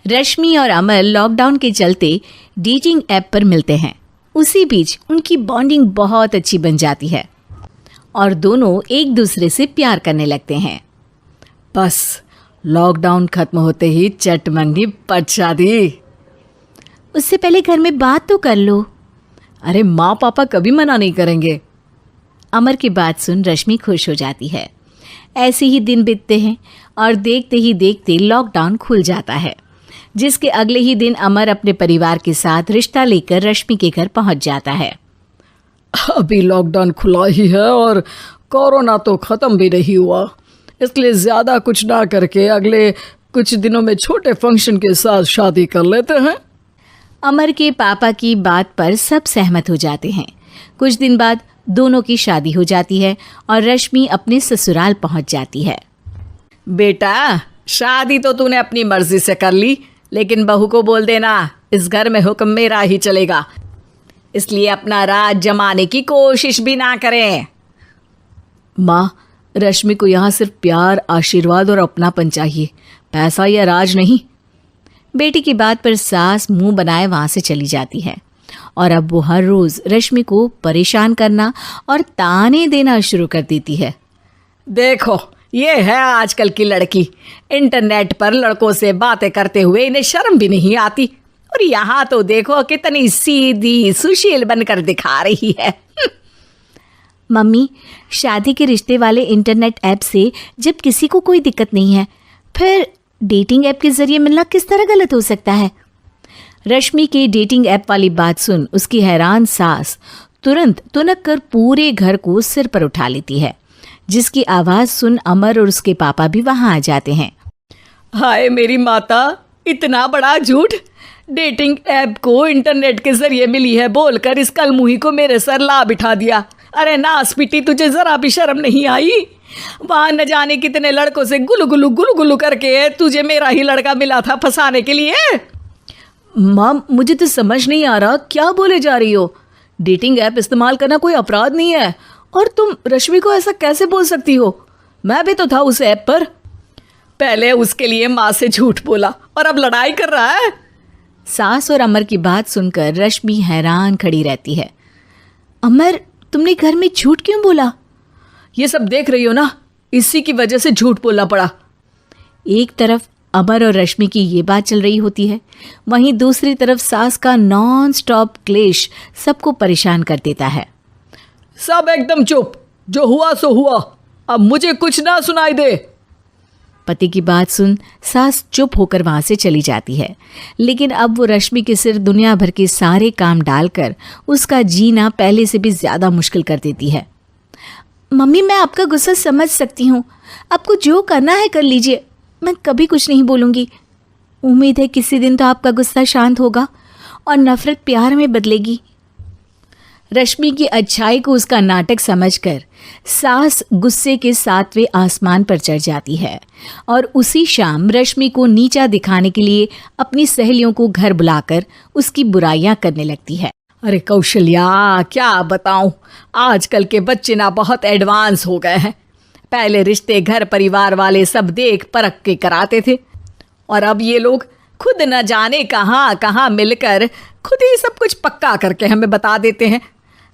रश्मि और अमर लॉकडाउन के चलते डेटिंग ऐप पर मिलते हैं। उसी बीच उनकी बॉन्डिंग बहुत अच्छी बन जाती है और दोनों एक दूसरे से प्यार करने लगते हैं। बस लॉकडाउन खत्म होते ही चट मंगनी पट शादी। उससे पहले घर में बात तो कर लो। अरे माँ पापा कभी मना नहीं करेंगे। अमर की बात सुन रश्मि खुश हो जाती है। ऐसे ही दिन बीतते हैं और देखते ही देखते लॉकडाउन खुल जाता है, जिसके अगले ही दिन अमर अपने परिवार के साथ रिश्ता लेकर रश्मि के घर पहुंच जाता है। अभी लॉकडाउन खुला ही है और कोरोना तो ख़त्म भी नहीं हुआ, इसलिए ज़्यादा कुछ ना करके अगले कुछ दिनों में छोटे फंक्शन के साथ शादी कर लेते हैं। अमर के पापा की बात पर सब सहमत हो जाते हैं। कुछ दिन बाद दोनों की शादी हो जाती है और रश्मि अपने ससुराल पहुंच जाती है। बेटा, शादी तो तूने अपनी मर्जी से कर ली, लेकिन बहू को बोल देना इस घर में हुक्म मेरा ही चलेगा, इसलिए अपना राज जमाने की कोशिश भी ना करें। माँ, रश्मि को यहाँ सिर्फ प्यार, आशीर्वाद और अपनापन चाहिए, पैसा या राज नहीं। बेटी की बात पर सास मुंह बनाए वहाँ से चली जाती है और अब वो हर रोज़ रश्मि को परेशान करना और ताने देना शुरू कर देती है। देखो, ये है आजकल की लड़की, इंटरनेट पर लड़कों से बातें करते हुए इन्हें शर्म भी नहीं आती, और यहाँ तो देखो कितनी सीधी सुशील बनकर दिखा रही है। मम्मी, शादी के रिश्ते वाले इंटरनेट ऐप से जब किसी को कोई दिक्कत नहीं है, फिर डेटिंग ऐप के जरिए मिलना किस तरह गलत हो सकता है? रश्मि के डेटिंग ऐप वाली बात सुन उसकी हैरान सास तुरंत तुनक कर पूरे घर को सिर पर उठा लेती है, जिसकी आवाज़ सुन अमर और उसके पापा भी वहाँ आ जाते हैं। हाय मेरी माता, इतना बड़ा झूठ! डेटिंग ऐप को इंटरनेट के जरिए मिली है बोलकर इस कलमुही को मेरे सर ला बिठा दिया। अरे नास पिटी, तुझे जरा भी शर्म नहीं आई? वहाँ न जाने कितने लड़कों से गुलू गुलू करके तुझे मेरा ही लड़का मिला था फंसाने के लिए। माँ, मुझे तो समझ नहीं आ रहा क्या बोले जा रही हो। डेटिंग ऐप इस्तेमाल करना कोई अपराध नहीं है, और तुम रश्मि को ऐसा कैसे बोल सकती हो? मैं भी तो था उस ऐप पर। पहले उसके लिए माँ से झूठ बोला और अब लड़ाई कर रहा है। सास और अमर की बात सुनकर रश्मि हैरान खड़ी रहती है। अमर, तुमने घर में झूठ क्यों बोला? ये सब देख रही हो ना, इसी की वजह से झूठ बोलना पड़ा। एक तरफ अमर और रश्मि की ये बात चल रही होती है, वहीं दूसरी तरफ सास का नॉन स्टॉप क्लेश सबको परेशान कर देता है। सब एकदम चुप, जो हुआ सो हुआ, अब मुझे कुछ ना सुनाई दे। पति की बात सुन सास चुप होकर वहां से चली जाती है, लेकिन अब वो रश्मि के सिर दुनिया भर के सारे काम डालकर उसका जीना पहले से भी ज़्यादा मुश्किल कर देती है। मम्मी, मैं आपका गुस्सा समझ सकती हूँ, आपको जो करना है कर लीजिए, मैं कभी कुछ नहीं बोलूँगी। उम्मीद है किसी दिन तो आपका गुस्सा शांत होगा और नफरत प्यार में बदलेगी। रश्मि की अच्छाई को उसका नाटक समझकर सास गुस्से के 7वें आसमान पर चढ़ जाती है और उसी शाम रश्मि को नीचा दिखाने के लिए अपनी सहेलियों को घर बुलाकर उसकी बुराइयां करने लगती है। अरे कौशल्या, क्या बताऊं, आजकल के बच्चे ना बहुत एडवांस हो गए हैं। पहले रिश्ते घर परिवार वाले सब देख परख के कराते थे, और अब ये लोग खुद न जाने कहाँ कहाँ मिलकर खुद ही सब कुछ पक्का करके हमें बता देते हैं।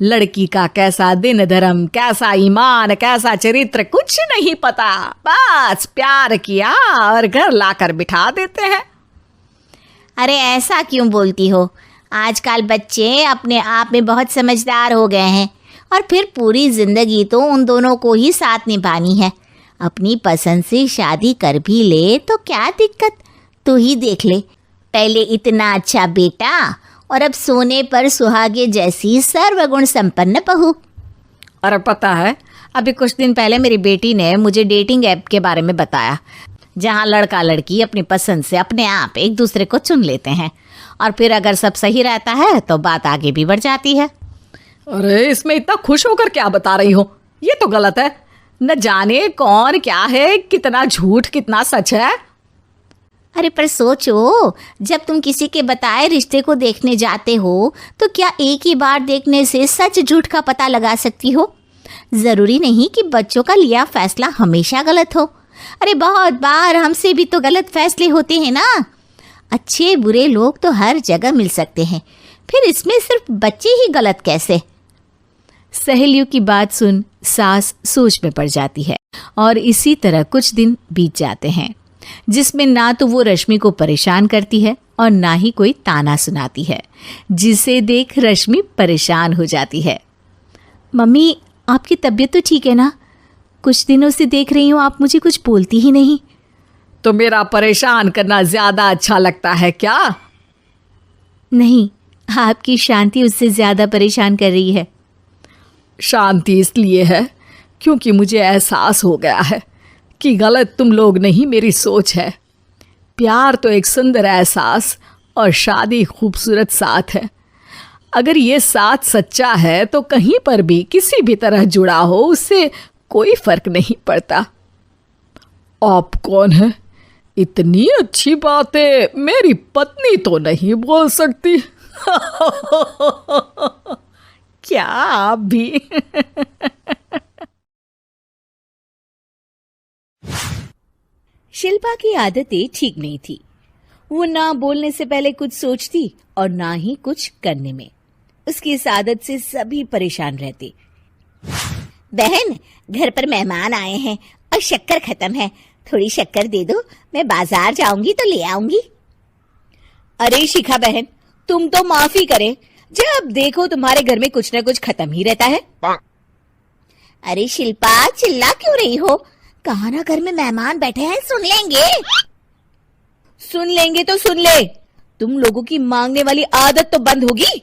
लड़की का कैसा दिन धर्म, कैसा ईमान, कैसा चरित्र कुछ नहीं पता, बस प्यार किया और घर लाकर बिठा देते हैं। अरे ऐसा क्यों बोलती हो? आजकल बच्चे अपने आप में बहुत समझदार हो गए हैं, और फिर पूरी ज़िंदगी तो उन दोनों को ही साथ निभानी है। अपनी पसंद से शादी कर भी ले तो क्या दिक्कत, तू ही देख ले, पहले इतना अच्छा बेटा और अब सोने पर सुहागे जैसी सर्वगुण संपन्न बहू। और पता है, अभी कुछ दिन पहले मेरी बेटी ने मुझे डेटिंग ऐप के बारे में बताया, जहाँ लड़का लड़की अपनी पसंद से अपने आप एक दूसरे को चुन लेते हैं, और फिर अगर सब सही रहता है तो बात आगे भी बढ़ जाती है। अरे इसमें इतना खुश होकर क्या बता रही हो? ये तो गलत है। न जाने कौन क्या है, कितना झूठ कितना सच है। अरे पर सोचो, जब तुम किसी के बताए रिश्ते को देखने जाते हो तो क्या एक ही बार देखने से सच झूठ का पता लगा सकती हो? ज़रूरी नहीं कि बच्चों का लिया फैसला हमेशा गलत हो। अरे बहुत बार हमसे भी तो गलत फैसले होते हैं ना। अच्छे बुरे लोग तो हर जगह मिल सकते हैं, फिर इसमें सिर्फ बच्चे ही गलत कैसे? सहेलियों की बात सुन सास सोच में पड़ जाती है और इसी तरह कुछ दिन बीत जाते हैं, जिसमें ना तो वो रश्मि को परेशान करती है और ना ही कोई ताना सुनाती है, जिसे देख रश्मि परेशान हो जाती है। मम्मी, आपकी तबीयत तो ठीक है ना? कुछ दिनों से देख रही हूँ आप मुझे कुछ बोलती ही नहीं। तो मेरा परेशान करना ज्यादा अच्छा लगता है क्या? नहीं, आपकी शांति उससे ज्यादा परेशान कर रही है। शांति इसलिए है क्योंकि मुझे एहसास हो गया है कि गलत तुम लोग नहीं, मेरी सोच है। प्यार तो एक सुंदर एहसास और शादी खूबसूरत साथ है। अगर ये साथ सच्चा है तो कहीं पर भी किसी भी तरह जुड़ा हो, उससे कोई फर्क नहीं पड़ता। आप कौन है? इतनी अच्छी बातें मेरी पत्नी तो नहीं बोल सकती। क्या आप भी? शिल्पा की आदतें ठीक नहीं थी। वो ना बोलने से पहले कुछ सोचती और ना ही कुछ करने में। उसकी इस आदत से सभी परेशान रहते। बहन, घर पर मेहमान आए हैं और शक्कर खत्म है, थोड़ी शक्कर दे दो, मैं बाजार जाऊंगी तो ले आऊंगी। अरे शिखा बहन, तुम तो माफी करें, जब देखो तुम्हारे घर में कुछ न कुछ खत्म ही रहता है। अरे शिल्पा, चिल्ला क्यों रही हो? कहा ना घर में मेहमान बैठे हैं, सुन लेंगे। सुन लेंगे तो सुन ले, तुम लोगों की मांगने वाली आदत तो बंद होगी।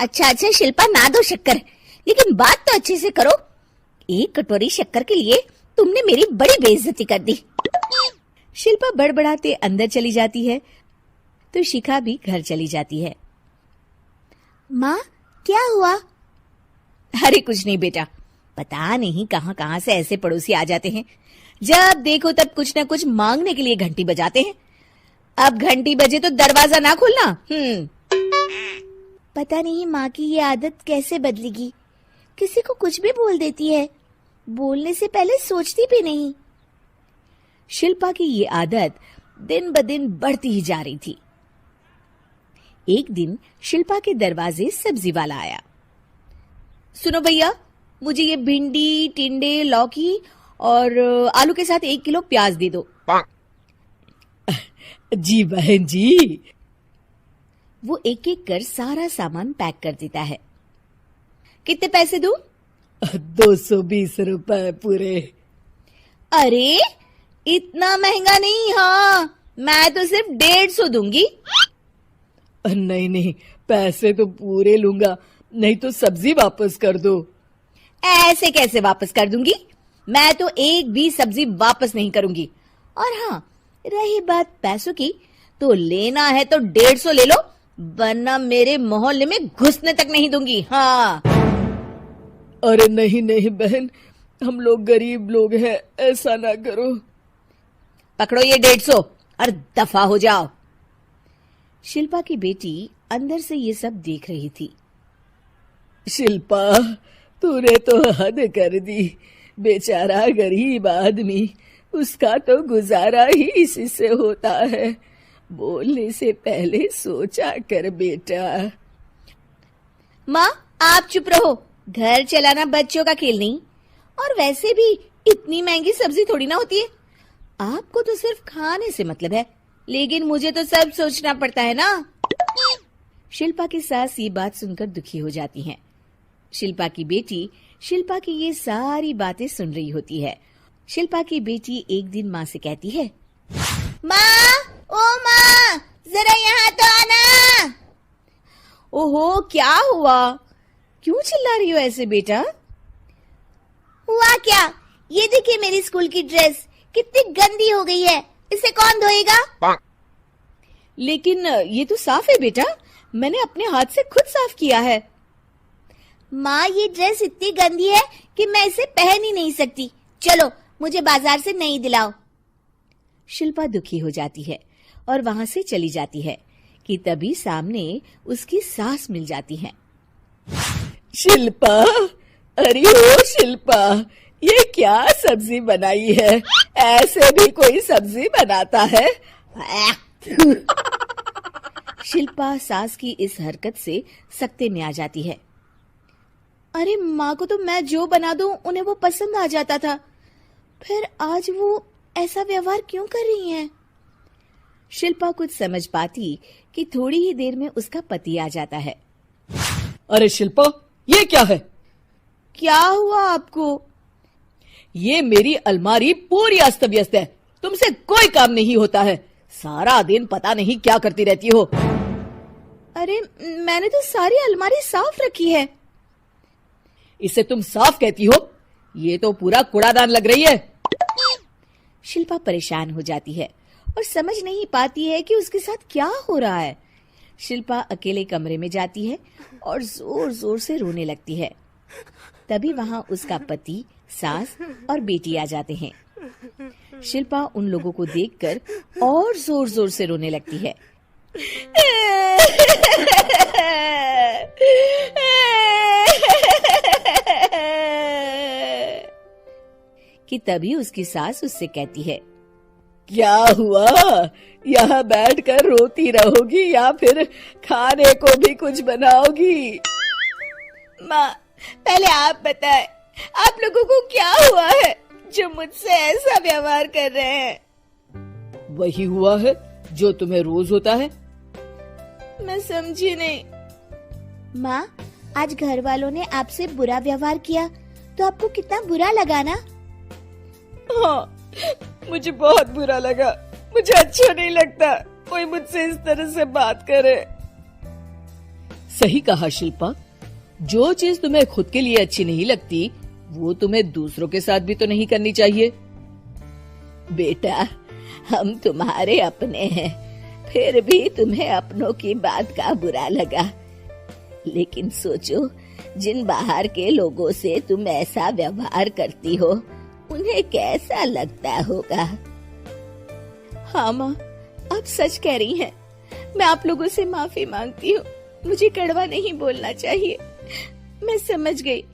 अच्छा शिल्पा, ना दो शक्कर, लेकिन बात तो अच्छे से करो। एक कटोरी शक्कर के लिए तुमने मेरी बड़ी बेइज्जती कर दी। शिल्पा बड़बड़ाते अंदर चली जाती है तो शिखा भी घर चली जाती है। माँ, क्या हुआ? अरे कुछ नहीं बेटा, पता नहीं कहां कहां से ऐसे पड़ोसी आ जाते हैं, जब देखो तब कुछ ना कुछ मांगने के लिए घंटी बजाते हैं। अब घंटी बजे तो दरवाजा ना खोलना। पता नहीं माँ की ये आदत कैसे बदलेगी, किसी को कुछ भी बोल देती है, बोलने से पहले सोचती भी नहीं। शिल्पा की ये आदत दिन ब दिन बढ़ती ही जा रही थी। एक दिन शिल्पा के दरवाजे सब्जी वाला आया। सुनो भैया, मुझे ये भिंडी, टिंडे, लौकी और आलू के साथ 1 किलो प्याज दे दो। जी बहन जी। वो एक एक कर सारा सामान पैक कर देता है। कितने पैसे दूं? 220 रुपए पूरे। अरे इतना महंगा नहीं। हाँ, मैं तो सिर्फ 150 दूंगी। नहीं, पैसे तो पूरे लूंगा, नहीं तो सब्जी वापस कर दो। ऐसे कैसे वापस कर दूंगी? मैं तो एक भी सब्जी वापस नहीं करूंगी। और हाँ, रही बात पैसों की, तो लेना है तो 150 ले लो, वरना मेरे मोहल्ले में घुसने तक नहीं दूंगी। हाँ। अरे नहीं बहन, हम लोग गरीब लोग हैं, ऐसा ना करो। पकड़ो ये 150 और दफा हो जाओ। शिल्पा की बेटी अंदर से ये सब देख रही थी। शिल्पा, तूने तो हद कर दी। बेचारा गरीब आदमी, उसका तो गुजारा ही इसी से होता है। बोलने से पहले सोचा कर बेटा। माँ, आप चुप रहो, घर चलाना बच्चों का खेल नहीं। और वैसे भी इतनी महंगी सब्जी थोड़ी ना होती है। आपको तो सिर्फ खाने से मतलब है, लेकिन मुझे तो सब सोचना पड़ता है ना। शिल्पा की सास ये बात सुनकर दुखी हो जाती हैं। शिल्पा की बेटी शिल्पा की ये सारी बातें सुन रही होती है। शिल्पा की बेटी एक दिन माँ से कहती है, माँ, ओ माँ, जरा यहाँ तो आना। ओहो, क्या हुआ? क्यों चिल्ला रही हो ऐसे बेटा? हुआ क्या? ये देखिए मेरी स्कूल की ड्रेस कितनी गंदी हो गई है, इसे कौन धोएगा? लेकिन ये तो साफ है बेटा, मैंने अपने हाथ से खुद साफ किया है। माँ, ये ड्रेस इतनी गंदी है कि मैं इसे पहन ही नहीं सकती। चलो, मुझे बाजार से नई दिलाओ। शिल्पा दुखी हो जाती है और वहां से चली जाती है कि तभी सामने उसकी सास मिल जाती है। शिल्पा, अरे ओ शिल्पा, ये क्या सब्जी बनाई है? ऐसे भी कोई सब्जी बनाता है? शिल्पा सास की इस हरकत से सकते में आ जाती है। अरे माँ को तो मैं जो बना दूं उन्हें वो पसंद आ जाता था, फिर आज वो ऐसा व्यवहार क्यों कर रही हैं? शिल्पा कुछ समझ पाती कि थोड़ी ही देर में उसका पति आ जाता है। अरे शिल्पा, ये क्या है? क्या हुआ आपको? ये मेरी अलमारी पूरी अस्त व्यस्त है, तुमसे कोई काम नहीं होता है, सारा दिन पता नहीं क्या करती रहती हो। अरे मैंने तो सारी अलमारी साफ रखी है। इसे तुम साफ कहती हो? ये तो पूरा कूड़ादान लग रही है। शिल्पा परेशान हो जाती है और समझ नहीं पाती है कि उसके साथ क्या हो रहा है। शिल्पा अकेले कमरे में जाती है और जोर जोर से रोने लगती है। तभी वहां उसका पति, सास और बेटी आ जाते हैं। शिल्पा उन लोगों को देखकर और जोर जोर से रोने लगती है। कि तभी उसकी सास उससे कहती है, क्या हुआ? यहाँ बैठकर रोती रहोगी या फिर खाने को भी कुछ बनाओगी? माँ, पहले आप बताएं, आप लोगों को क्या हुआ है जो मुझसे ऐसा व्यवहार कर रहे हैं? वही हुआ है जो तुम्हें रोज होता है। मैं समझी नहीं। माँ, आज घर वालों ने आपसे बुरा व्यवहार किया तो आपको कितना बुरा लगा ना? हाँ, मुझे बहुत बुरा लगा। मुझे अच्छा नहीं लगता कोई मुझसे इस तरह से बात करे। सही कहा शिल्पा, जो चीज तुम्हें खुद के लिए अच्छी नहीं लगती वो तुम्हें दूसरों के साथ भी तो नहीं करनी चाहिए। बेटा, हम तुम्हारे अपने हैं, फिर भी तुम्हें अपनों की बात का बुरा लगा। लेकिन सोचो, जिन बाहर के लोगों से तुम ऐसा व्यवहार करती हो उन्हें कैसा लगता होगा। हाँ माँ, आप सच कह रही हैं। मैं आप लोगों से माफी मांगती हूँ, मुझे कड़वा नहीं बोलना चाहिए। मैं समझ गई,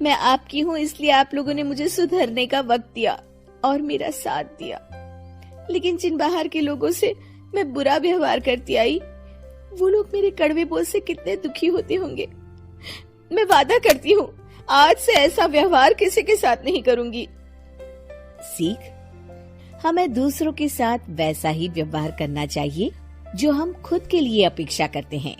मैं आपकी हूँ इसलिए आप लोगों ने मुझे सुधरने का वक्त दिया और मेरा साथ दिया। लेकिन जिन बाहर के लोगों से मैं बुरा व्यवहार करती आई, वो लोग मेरे कड़वे बोल से कितने दुखी होते होंगे। मैं वादा करती हूँ, आज से ऐसा व्यवहार किसी के साथ नहीं करूंगी। सीख, हमें दूसरों के साथ वैसा ही व्यवहार करना चाहिए जो हम खुद के लिए अपेक्षा करते हैं।